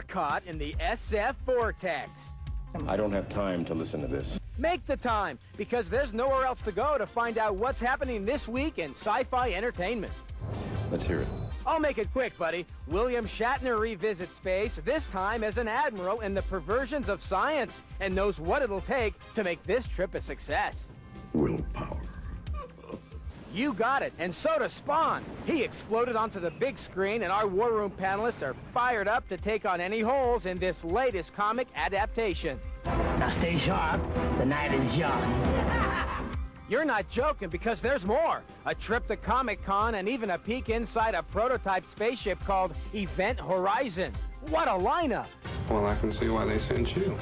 caught in the SF-Vortex. I don't have time to listen to this. Make the time, because there's nowhere else to go to find out what's happening this week in sci-fi entertainment. Let's hear it. I'll make it quick, buddy. William Shatner revisits space, this time as an admiral in the perversions of science, and knows what it'll take to make this trip a success. Willpower. You got it, and so does Spawn. He exploded onto the big screen, and our War Room panelists are fired up to take on any holes in this latest comic adaptation. Now stay sharp, the night is young. You're not joking, because there's more. A trip to Comic-Con and even a peek inside a prototype spaceship called Event Horizon. What a lineup! Well, I can see why they sent you.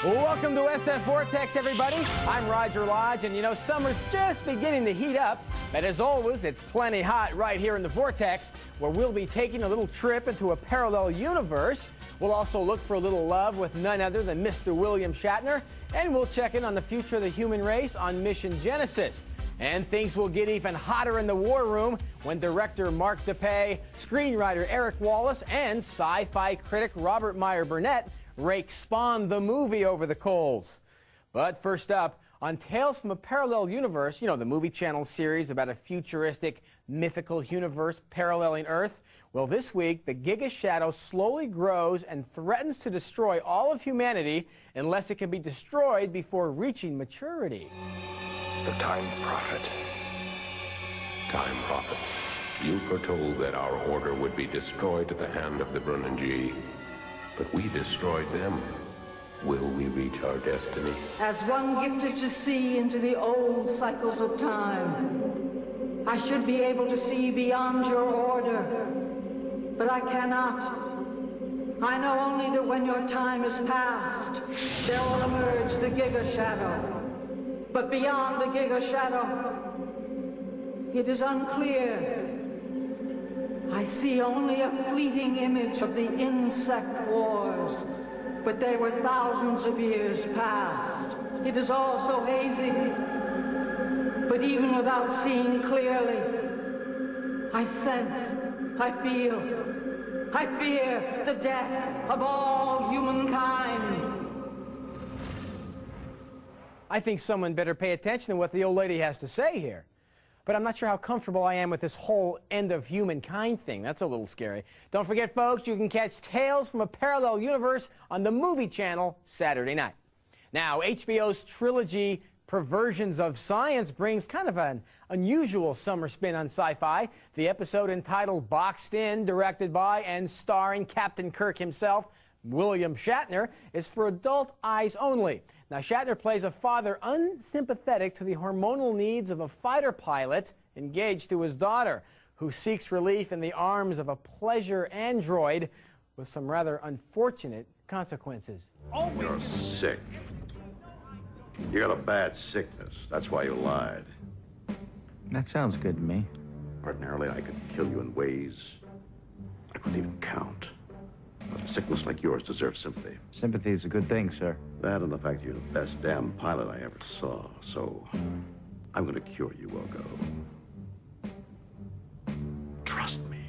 Welcome to SF-Vortex, everybody. I'm Roger Lodge, and you know, summer's just beginning to heat up. But as always, it's plenty hot right here in the Vortex, where we'll be taking a little trip into a parallel universe. We'll also look for a little love with none other than Mr. William Shatner, and we'll check in on the future of the human race on Mission Genesis. And things will get even hotter in the War Room when director Mark DePay, screenwriter Eric Wallace, and sci-fi critic Robert Meyer Burnett rake Spawn the movie over the coals. But first up, on Tales from a Parallel Universe, you know, the movie channel series about a futuristic, mythical universe paralleling Earth, well, this week, the Giga Shadow slowly grows and threatens to destroy all of humanity unless it can be destroyed before reaching maturity. The Time Prophet. Time Prophet. You foretold that our order would be destroyed at the hand of the Brunanji. But we destroyed them. Will we reach our destiny? As one gifted to see into the old cycles of time, I should be able to see beyond your order, but I cannot. I know only that when your time is past, there will emerge the Giga Shadow. But beyond the Giga Shadow, it is unclear. I see only a fleeting image of the insect wars, but they were thousands of years past. It is all so hazy, but even without seeing clearly, I sense, I feel, I fear the death of all humankind. I think someone better pay attention to what the old lady has to say here. But I'm not sure how comfortable I am with this whole end of humankind thing. That's a little scary. Don't forget, folks, you can catch Tales from a Parallel Universe on the movie channel Saturday night. Now, HBO's trilogy Perversions of Science brings kind of an unusual summer spin on sci-fi. The episode entitled Boxed In, directed by and starring Captain Kirk himself, William Shatner, is for adult eyes only. Now, Shatner plays a father unsympathetic to the hormonal needs of a fighter pilot engaged to his daughter, who seeks relief in the arms of a pleasure android with some rather unfortunate consequences. You're sick. You got a bad sickness. That's why you lied. That sounds good to me. Ordinarily, I could kill you in ways I couldn't even count. But a sickness like yours deserves sympathy. Sympathy is a good thing, sir. That and the fact you're the best damn pilot I ever saw. So, I'm going to cure you, Wilco. Trust me.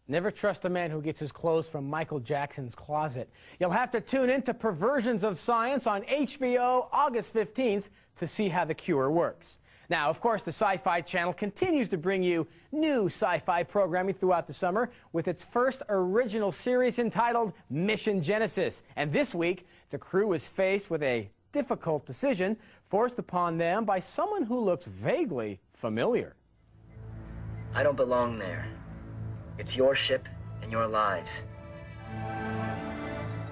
Never trust a man who gets his clothes from Michael Jackson's closet. You'll have to tune in to Perversions of Science on HBO August 15th to see how the cure works. Now, of course, the Sci-Fi Channel continues to bring you new sci-fi programming throughout the summer with its first original series entitled Mission Genesis. And this week, the crew is faced with a difficult decision forced upon them by someone who looks vaguely familiar. I don't belong there. It's your ship and your lives.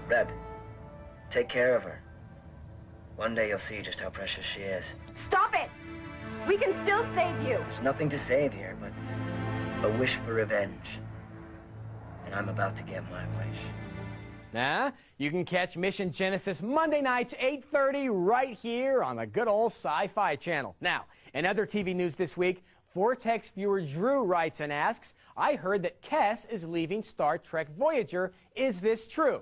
Reb, take care of her. One day you'll see just how precious she is. Stop it! We can still save you. There's nothing to save here but a wish for revenge. And I'm about to get my wish. Now, you can catch Mission Genesis Monday nights, 8:30, right here on the good old Sci-Fi Channel. Now, in other TV news this week, Vortex viewer Drew writes and asks, I heard that Kes is leaving Star Trek Voyager. Is this true?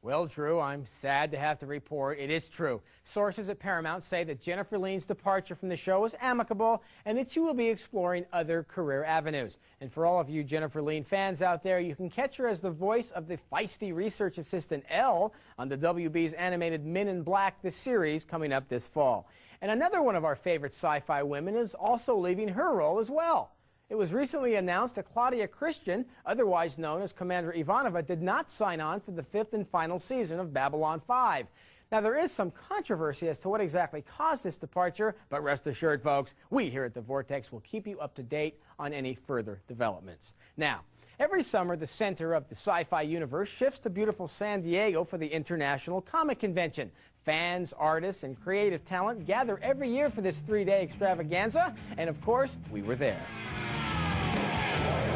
Well, Drew, I'm sad to have to report it is true. Sources at Paramount say that Jennifer Lene's departure from the show is amicable and that she will be exploring other career avenues. And for all of you Jennifer Lene fans out there, you can catch her as the voice of the feisty research assistant Elle on the WB's animated Men in Black, the series, coming up this fall. And another one of our favorite sci-fi women is also leaving her role as well. It was recently announced that Claudia Christian, otherwise known as Commander Ivanova, did not sign on for the 5th and final season of Babylon 5. Now, there is some controversy as to what exactly caused this departure, but rest assured, folks, we here at the Vortex will keep you up to date on any further developments. Now, every summer, the center of the sci-fi universe shifts to beautiful San Diego for the International Comic Convention. Fans, artists, and creative talent gather every year for this 3-day extravaganza, and of course, we were there.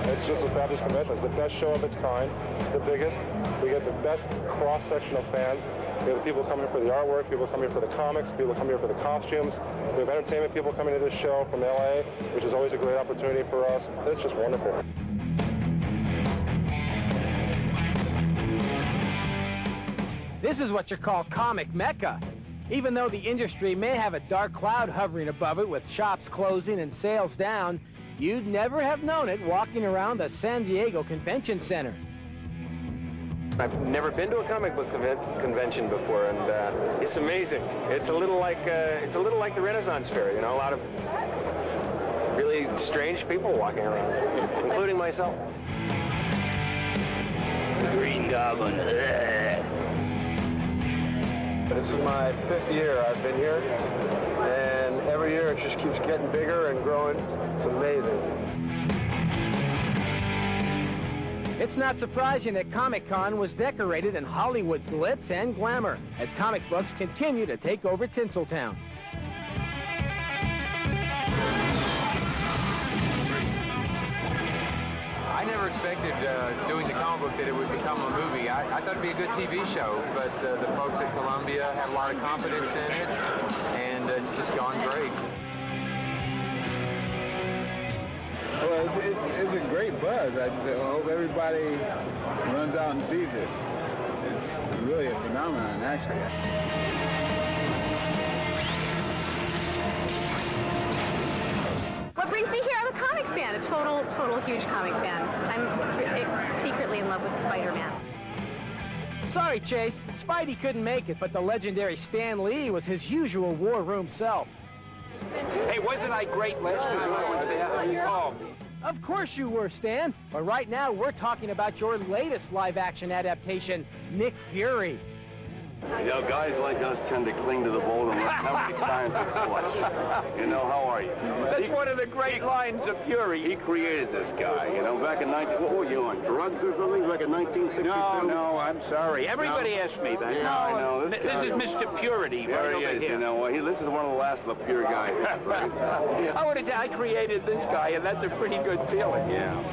It's just a fabulous convention. It's the best show of its kind, the biggest. We get the best cross-section of fans. We have people coming for the artwork, people coming for the comics, people coming here for the costumes. We have entertainment people coming to this show from LA, which is always a great opportunity for us. It's just wonderful. This is what you call comic mecca. Even though the industry may have a dark cloud hovering above it with shops closing and sales down, you'd never have known it walking around the San Diego Convention Center. I've never been to a comic book convention before, and it's amazing. It's a little like the Renaissance Fair, you know, a lot of really strange people walking around, including myself. Green Goblin. This is my 5th year I've been here, and every year it just keeps getting bigger and growing. It's amazing. It's not surprising that Comic-Con was decorated in Hollywood glitz and glamour as comic books continue to take over Tinseltown. I never expected doing the comic book that it would become a movie. I thought it'd be a good TV show, but the folks at Columbia had a lot of confidence in it, and it's just gone great. Well, it's a great buzz. I hope everybody runs out and sees it. It's really a phenomenon, actually. What brings me here? I'm a comic fan, a total huge comic fan. I'm secretly in love with Spider-Man. Sorry, Chase. Spidey couldn't make it, but the legendary Stan Lee was his usual war room self. Hey, wasn't I great last time I was there? Oh. Of course you were, Stan. But right now, we're talking about your latest live-action adaptation, Nick Fury. You know, guys like us tend to cling to the bold and let nothing signs of flesh. You know, how are you? That's one of the great lines of Fury. He created this guy, you know, back in what were you on, drugs or something, back in 1962? No, I'm sorry. Everybody asks me that. Yeah, I know. This is Mr. Purity right over here. You know, this is one of the last of the pure guys, right? I want to tell you, I created this guy, and that's a pretty good feeling. Yeah.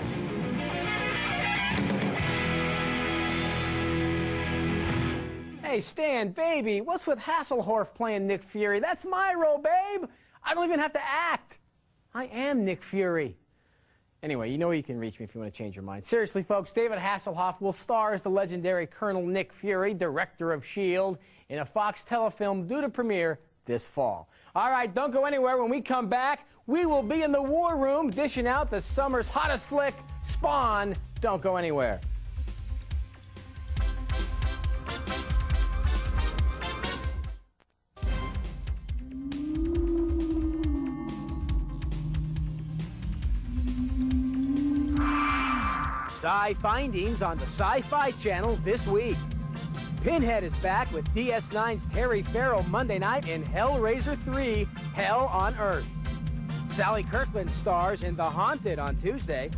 Hey, Stan, baby, what's with Hasselhoff playing Nick Fury? That's my role, babe. I don't even have to act. I am Nick Fury. Anyway, you know you can reach me if you want to change your mind. Seriously, folks, David Hasselhoff will star as the legendary Colonel Nick Fury, director of S.H.I.E.L.D., in a Fox telefilm due to premiere this fall. All right, don't go anywhere. When we come back, we will be in the war room dishing out the summer's hottest flick, Spawn. Don't go anywhere. Sci-Findings on the Sci-Fi Channel this week. Pinhead is back with DS9's Terry Farrell Monday night in Hellraiser 3, Hell on Earth. Sally Kirkland stars in The Haunted on Tuesday.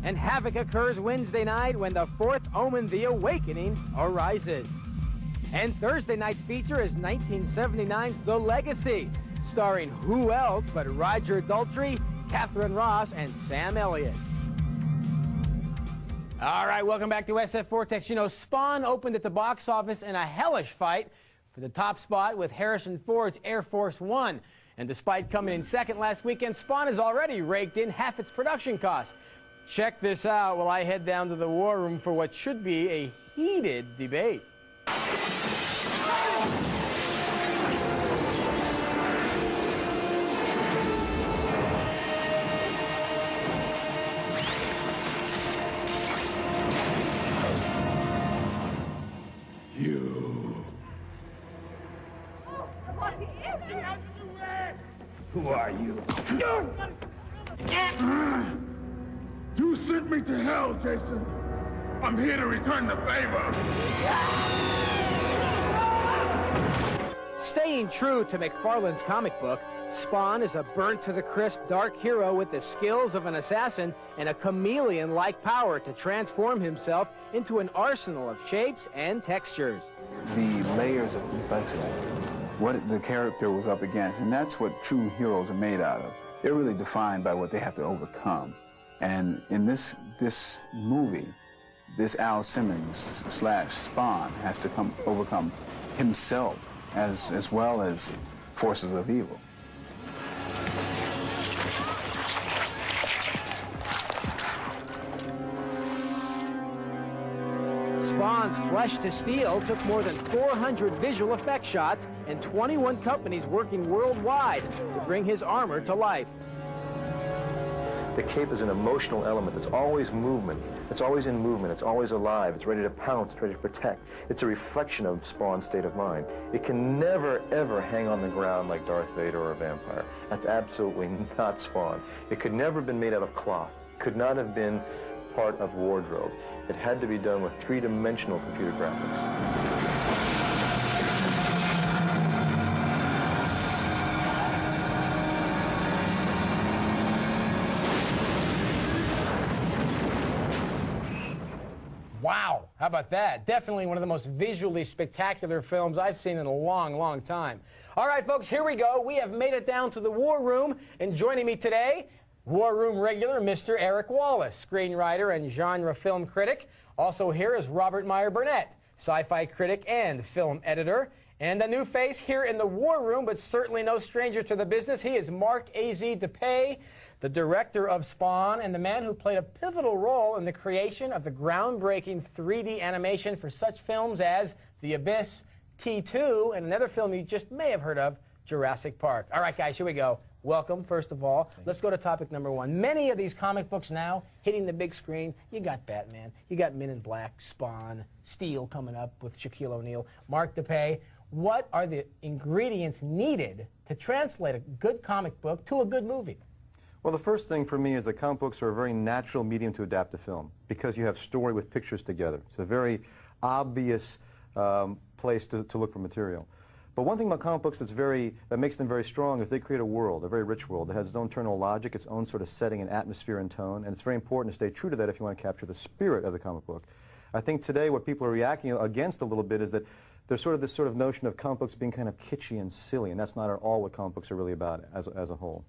And havoc occurs Wednesday night when the fourth Omen, The Awakening, arises. And Thursday night's feature is 1979's The Legacy, starring who else but Roger Daltrey, Catherine Ross, and Sam Elliott. All right, welcome back to SF Vortex. You know, Spawn opened at the box office in a hellish fight for the top spot with Harrison Ford's Air Force One. And despite coming in second last weekend, Spawn has already raked in half its production costs. Check this out while I head down to the war room for what should be a heated debate. Who are you? You sent me to hell, Jason. I'm here to return the favor. Staying true to McFarlane's comic book, Spawn is a burnt-to-the-crisp dark hero with the skills of an assassin and a chameleon-like power to transform himself into an arsenal of shapes and textures. The layers of complexity, what the character was up against, and that's what true heroes are made out of. They're really defined by what they have to overcome. And in this movie, this Al Simmons / Spawn has to overcome himself as well as forces of evil. Spawn's Flesh to Steel took more than 400 visual effect shots and 21 companies working worldwide to bring his armor to life. The cape is an emotional element. It's always movement. It's always in movement. It's always alive. It's ready to pounce. It's ready to protect. It's a reflection of Spawn's state of mind. It can never, ever hang on the ground like Darth Vader or a vampire. That's absolutely not Spawn. It could never have been made out of cloth. Could not have been part of wardrobe. It had to be done with three-dimensional computer graphics. Wow, how about that? Definitely one of the most visually spectacular films I've seen in a long, long time. All right, folks, here we go. We have made it down to the War Room, and joining me today, War Room regular Mr. Eric Wallace, screenwriter and genre film critic. Also here is Robert Meyer Burnett, sci-fi critic and film editor. And a new face here in the War Room, but certainly no stranger to the business. He is Mark A.Z. DePay, the director of Spawn and the man who played a pivotal role in the creation of the groundbreaking 3D animation for such films as The Abyss, T2, and another film you just may have heard of, Jurassic Park. All right, guys, here we go. Welcome, first of all. Let's go to topic number one. Many of these comic books now hitting the big screen. You got Batman, you got Men in Black, Spawn, Steel coming up with Shaquille O'Neal. Mark DePay, what are the ingredients needed to translate a good comic book to a good movie? Well, the first thing for me is that comic books are a very natural medium to adapt to film because you have story with pictures together. It's a very obvious place to look for material. But one thing about comic books that makes them very strong is they create a world, a very rich world that has its own internal logic, its own sort of setting and atmosphere and tone, and it's very important to stay true to that if you want to capture the spirit of the comic book. I think today what people are reacting against a little bit is that there's sort of this sort of notion of comic books being kind of kitschy and silly, and that's not at all what comic books are really about as a whole.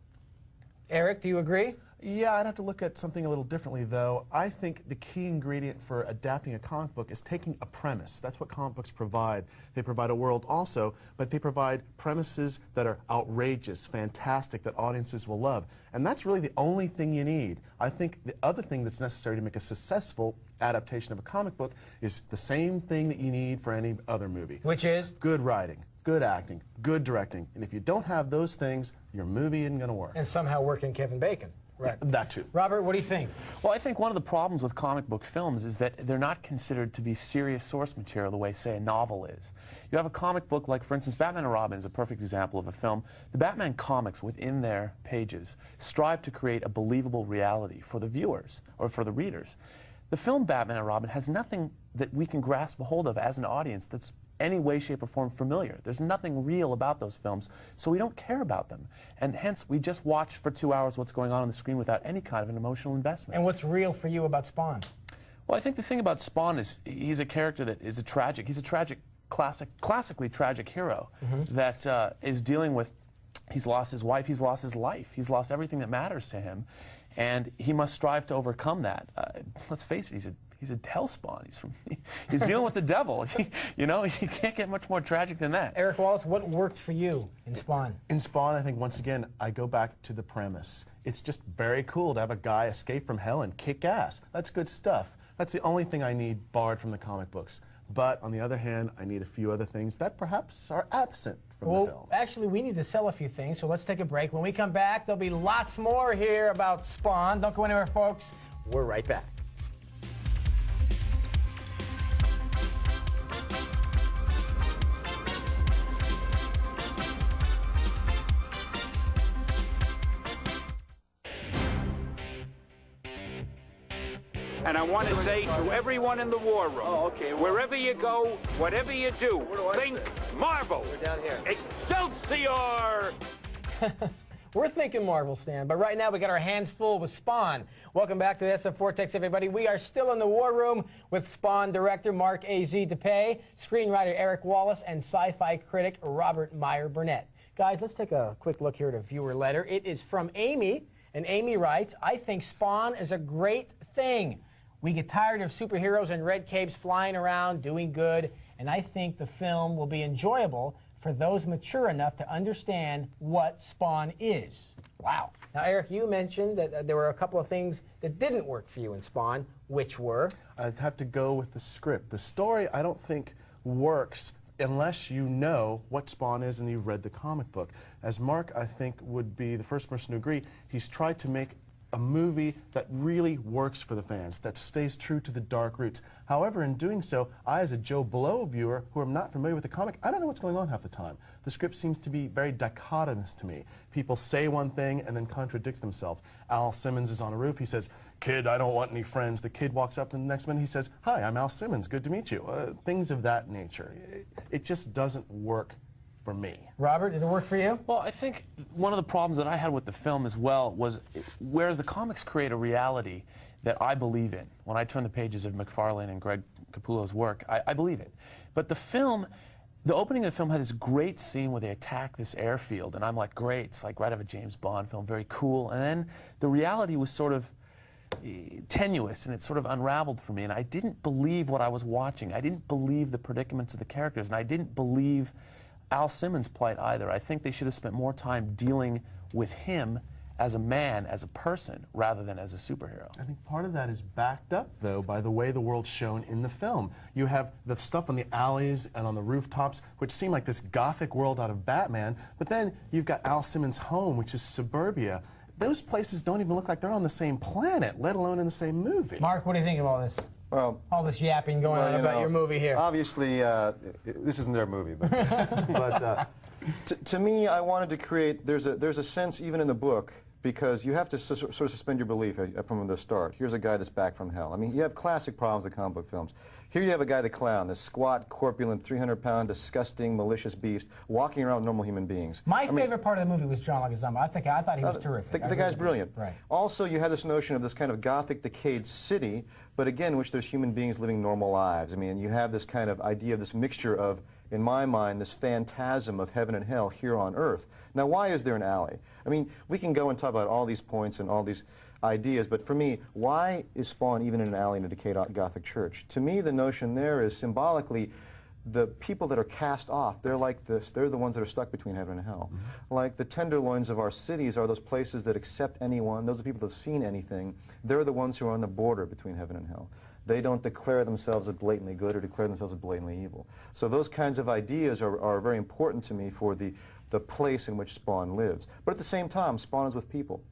Eric, do you agree? Yeah, I'd have to look at something a little differently, though. I think the key ingredient for adapting a comic book is taking a premise. That's what comic books provide. They provide a world also, but they provide premises that are outrageous, fantastic, that audiences will love. And that's really the only thing you need. I think the other thing that's necessary to make a successful adaptation of a comic book is the same thing that you need for any other movie. Which is? Good writing, good acting, good directing. And if you don't have those things, your movie isn't going to work. And somehow working Kevin Bacon. Right. That too. Robert, what do you think? Well, I think one of the problems with comic book films is that they're not considered to be serious source material the way, say, a novel is. You have a comic book like, for instance, Batman and Robin is a perfect example of a film. The Batman comics within their pages strive to create a believable reality for the viewers or for the readers. The film Batman and Robin has nothing that we can grasp a hold of as an audience that's any way, shape, or form familiar. There's nothing real about those films, so we don't care about them. And hence, we just watch for 2 hours what's going on the screen without any kind of an emotional investment. And what's real for you about Spawn? Well, I think the thing about Spawn is he's a character that is he's a tragic, classically tragic hero that is dealing with, he's lost his wife, he's lost his life, he's lost everything that matters to him, and he must strive to overcome that. Let's face it, He's a hellspawn. He's dealing with the devil. You know, you can't get much more tragic than that. Eric Wallace, what worked for you in Spawn? In Spawn, I think, once again, I go back to the premise. It's just very cool to have a guy escape from hell and kick ass. That's good stuff. That's the only thing I need borrowed from the comic books. But on the other hand, I need a few other things that perhaps are absent from the film. Actually, we need to sell a few things, so let's take a break. When we come back, there'll be lots more here about Spawn. Don't go anywhere, folks. We're right back. And I want to say to everyone in the war room, wherever you go, whatever you do, think Marvel. We're down here. Excelsior! We're thinking Marvel, Stan, but right now we got our hands full with Spawn. Welcome back to the SFVortex, everybody. We are still in the war room with Spawn director Mark A.Z. DePay, screenwriter Eric Wallace, and sci-fi critic Robert Meyer Burnett. Guys, let's take a quick look here at a viewer letter. It is from Amy, and Amy writes, I think Spawn is a great thing. We get tired of superheroes in red capes flying around, doing good, and I think the film will be enjoyable for those mature enough to understand what Spawn is. Wow. Now, Eric, you mentioned that there were a couple of things that didn't work for you in Spawn, which were? I'd have to go with the script. The story, I don't think, works unless you know what Spawn is and you've read the comic book. As Mark, I think, would be the first person to agree, he's tried to make a movie that really works for the fans, that stays true to the dark roots. However, in doing so, I, as a Joe Blow viewer who am not familiar with the comic, I don't know what's going on half the time. The script seems to be very dichotomous to me. People say one thing and then contradict themselves. Al Simmons is on a roof. He says, "Kid, I don't want any friends." The kid walks up and the next minute he says, "Hi, I'm Al Simmons. Good to meet you." Things of that nature. It just doesn't work for me. Robert, did it work for you? Well, I think one of the problems that I had with the film as well was, whereas the comics create a reality that I believe in. When I turn the pages of McFarlane and Greg Capullo's work, I believe it. But the film, the opening of the film had this great scene where they attack this airfield, and I'm like, great, it's like right out of a James Bond film, very cool. And then the reality was sort of tenuous, and it sort of unraveled for me, and I didn't believe what I was watching. I didn't believe the predicaments of the characters, and I didn't believe Al Simmons' plight either. I think they should have spent more time dealing with him as a man, as a person, rather than as a superhero. I think part of that is backed up, though, by the way the world's shown in the film. You have the stuff on the alleys and on the rooftops, which seem like this gothic world out of Batman, but then you've got Al Simmons' home, which is suburbia. Those places don't even look like they're on the same planet, let alone in the same movie. Mark, what do you think of all this? Well, all this yapping going on about your movie here. Obviously, this isn't their movie, but, to me, I wanted to create. There's a sense even in the book, because you have to sort of suspend your belief from the start. Here's a guy that's back from hell. I mean, you have classic problems with comic book films. Here you have a guy, the clown, this squat, corpulent, 300-pound, disgusting, malicious beast, walking around with normal human beings. My favorite part of the movie was John Leguizamo. I thought he was terrific. The guy's brilliant. Right. Also, you have this notion of this kind of gothic, decayed city, but again, in which there's human beings living normal lives. I mean, you have this kind of idea of this mixture of, in my mind, this phantasm of heaven and hell here on Earth. Now, why is there an alley? I mean, we can go and talk about all these points and all these ideas, but for me, why is Spawn even in an alley in a decayed Gothic church? To me, the notion there is symbolically the people that are cast off. They're like this. They're the ones that are stuck between heaven and hell. Mm-hmm. Like the tenderloins of our cities are those places that accept anyone. Those are people that have seen anything. They're the ones who are on the border between heaven and hell. They don't declare themselves as blatantly good or declare themselves as blatantly evil. So those kinds of ideas are very important to me for the place in which Spawn lives. But at the same time, Spawn is with people.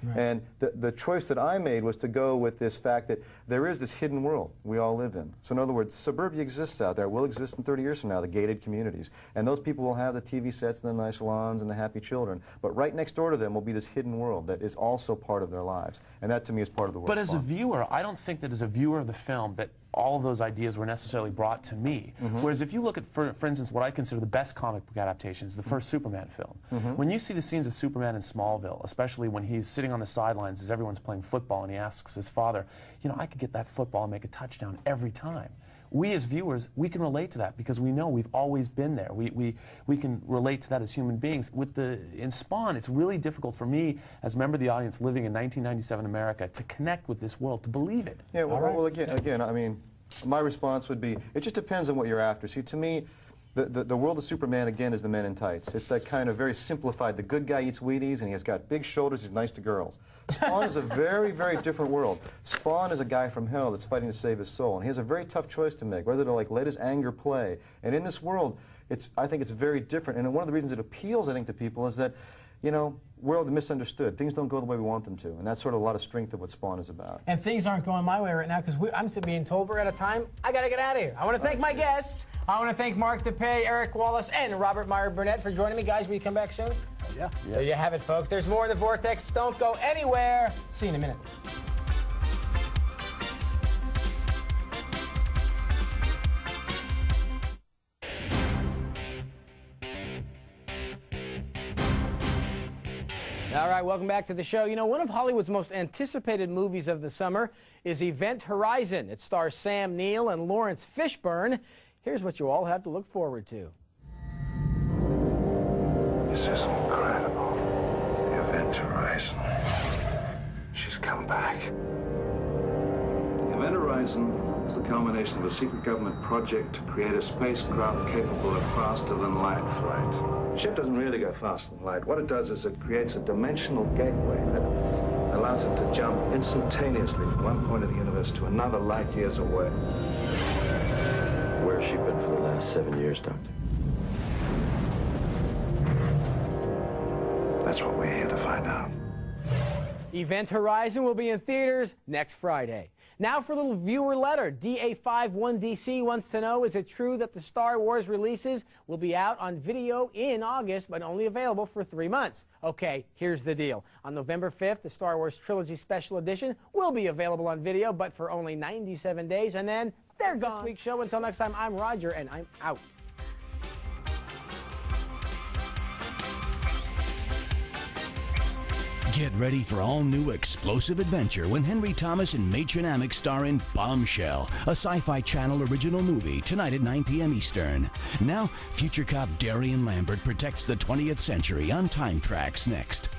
Right. And the choice that I made was to go with this fact that there is this hidden world we all live in. So in other words, suburbia exists out there, will exist in 30 years from now, the gated communities. And those people will have the TV sets and the nice lawns and the happy children. But right next door to them will be this hidden world that is also part of their lives. And that to me is part of the world. But as a viewer, I don't think that as a viewer of the film that all of those ideas were necessarily brought to me. Mm-hmm. Whereas if you look at, for instance, what I consider the best comic book adaptations, the first Superman film. Mm-hmm. When you see the scenes of Superman in Smallville, especially when he's sitting on the sidelines as everyone's playing football and he asks his father, you know, I could get that football and make a touchdown every time. we as viewers, we can relate to that because we know we've always been there. We can relate to that as human beings. In Spawn, it's really difficult for me as a member of the audience living in 1997 America to connect with this world, to believe it. Yeah, well again, I mean, my response would be, it just depends on what you're after. See, to me, the world of Superman, again, is the Men in Tights. It's that kind of very simplified, the good guy eats Wheaties, and he has got big shoulders, he's nice to girls. Spawn is a very, very different world. Spawn is a guy from hell that's fighting to save his soul, and he has a very tough choice to make, whether to let his anger play. And in this world, I think it's very different, and one of the reasons it appeals, I think, to people is that, you know, we're misunderstood. Things don't go the way we want them to, and that's sort of a lot of strength of what Spawn is about. And things aren't going my way right now because I'm being told we're at a time. I got to get out of here. I want to thank my guests. I want to thank Mark DePay, Eric Wallace, and Robert Meyer Burnett for joining me. Guys, will you come back soon? Yeah. There you have it, folks. There's more in the Vortex. Don't go anywhere. See you in a minute. All right, welcome back to the show. You know, one of Hollywood's most anticipated movies of the summer is Event Horizon. It stars Sam Neill and Lawrence Fishburne. Here's what you all have to look forward to. This is incredible. It's the Event Horizon. She's come back. The Event Horizon is the culmination of a secret government project to create a spacecraft capable of faster-than-light flight. The ship doesn't really go faster than light. What it does is it creates a dimensional gateway that allows it to jump instantaneously from one point of the universe to another light years away. Where's she been for the last 7 years, Doctor? That's what we're here to find out. Event Horizon will be in theaters next Friday. Now for a little viewer letter. DA51DC wants to know, is it true that the Star Wars releases will be out on video in August, but only available for 3 months? Okay, here's the deal. On November 5th, the Star Wars Trilogy Special Edition will be available on video, but for only 97 days, and then they're gone. This week's show. Until next time, I'm Roger, and I'm out. Get ready for all-new explosive adventure when Henry Thomas and Matron Amick star in Bombshell, a Sci-Fi Channel original movie, tonight at 9 p.m. Eastern. Now, future cop Darian Lambert protects the 20th century on Time Tracks next.